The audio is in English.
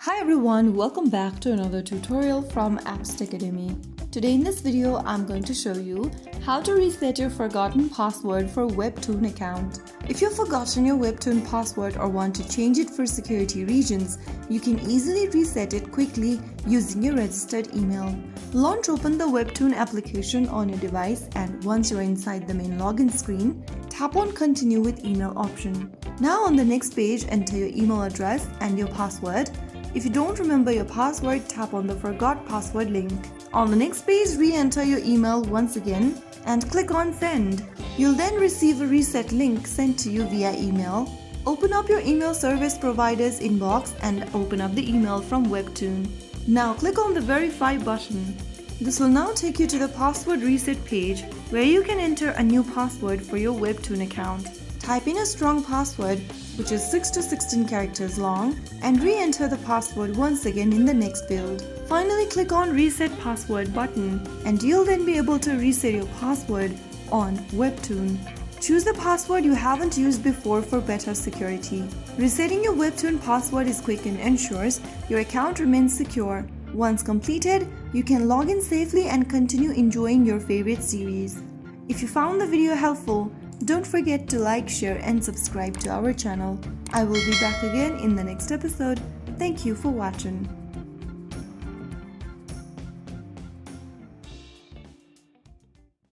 Hi everyone, welcome back to another tutorial from Apps Academy. Today in this video, I'm going to show you how to reset your forgotten password for Webtoon account. If you've forgotten your Webtoon password or want to change it for security reasons, you can easily reset it quickly using your registered email. Launch open the Webtoon application on your device, and once you're inside the main login screen, tap on Continue with Email option. Now on the next page, enter your email address and your password. If you don't remember your password, tap on the Forgot Password link. On the next page, re-enter your email once again and click on Send. You'll then receive a reset link sent to you via email. Open up your email service provider's inbox and open up the email from Webtoon. Now click on the Verify button. This will now take you to the password reset page where you can enter a new password for your Webtoon account. Type in a strong password, which is 6 to 16 characters long, and re-enter the password once again in the next field. Finally, click on Reset Password button, and you'll then be able to reset your password on Webtoon. Choose the password you haven't used before for better security. Resetting your Webtoon password is quick and ensures your account remains secure. Once completed, you can log in safely and continue enjoying your favorite series. If you found the video helpful, don't forget to like, share and subscribe to our channel. I will be back again in the next episode. Thank you for watching.